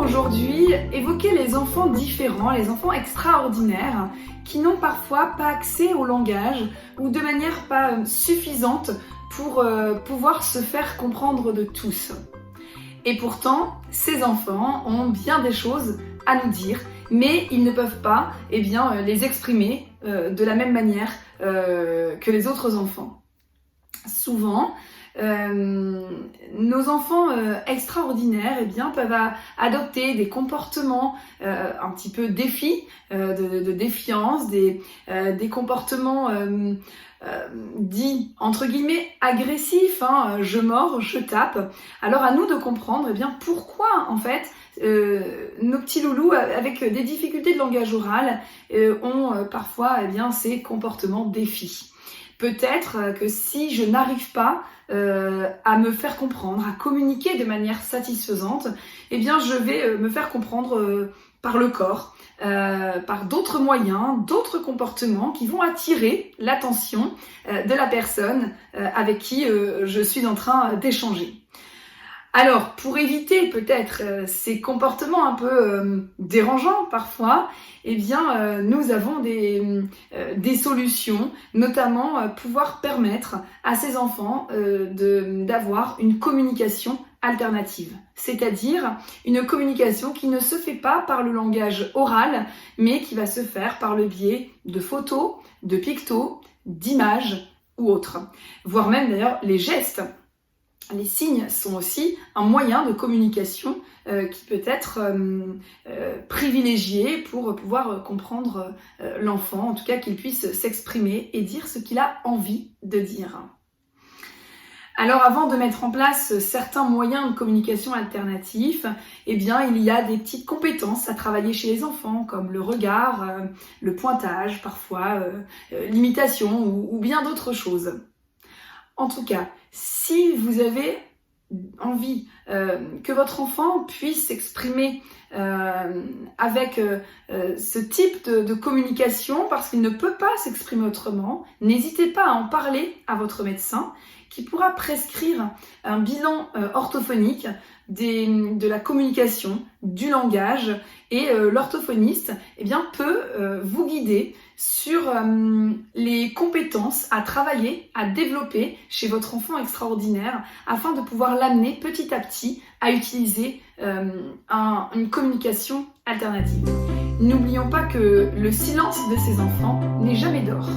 aujourd'hui évoquer les enfants différents, les enfants extraordinaires qui n'ont parfois pas accès au langage ou de manière pas suffisante pour pouvoir se faire comprendre de tous. Et pourtant, ces enfants ont bien des choses à nous dire, mais ils ne peuvent pas les exprimer de la même manière que les autres enfants. Souvent, nos enfants extraordinaires peuvent adopter des comportements un petit peu de défiance, des comportements dits entre guillemets agressifs, je mords, je tape. Alors à nous de comprendre pourquoi en fait nos petits loulous avec des difficultés de langage oral ont parfois ces comportements défis. Peut-être que si je n'arrive pas à me faire comprendre, à communiquer de manière satisfaisante, je vais me faire comprendre par le corps, par d'autres moyens, d'autres comportements qui vont attirer l'attention de la personne avec qui je suis en train d'échanger. Alors, pour éviter peut-être ces comportements un peu dérangeants parfois, nous avons des solutions, notamment pouvoir permettre à ces enfants d'avoir une communication alternative, c'est-à-dire une communication qui ne se fait pas par le langage oral, mais qui va se faire par le biais de photos, de pictos, d'images ou autres, voire même d'ailleurs les gestes. Les signes sont aussi un moyen de communication qui peut être privilégié pour pouvoir comprendre l'enfant, en tout cas qu'il puisse s'exprimer et dire ce qu'il a envie de dire. Alors avant de mettre en place certains moyens de communication alternatifs, il y a des petites compétences à travailler chez les enfants comme le regard, le pointage parfois, l'imitation ou bien d'autres choses. En tout cas, si vous avez envie que votre enfant puisse s'exprimer avec ce type de communication parce qu'il ne peut pas s'exprimer autrement, n'hésitez pas à en parler à votre médecin qui pourra prescrire un bilan orthophonique de la communication, du langage et l'orthophoniste peut vous guider sur les compétences à travailler, à développer chez votre enfant extraordinaire afin de pouvoir l'amener petit à petit à utiliser une communication alternative. N'oublions pas que le silence de ces enfants n'est jamais d'or.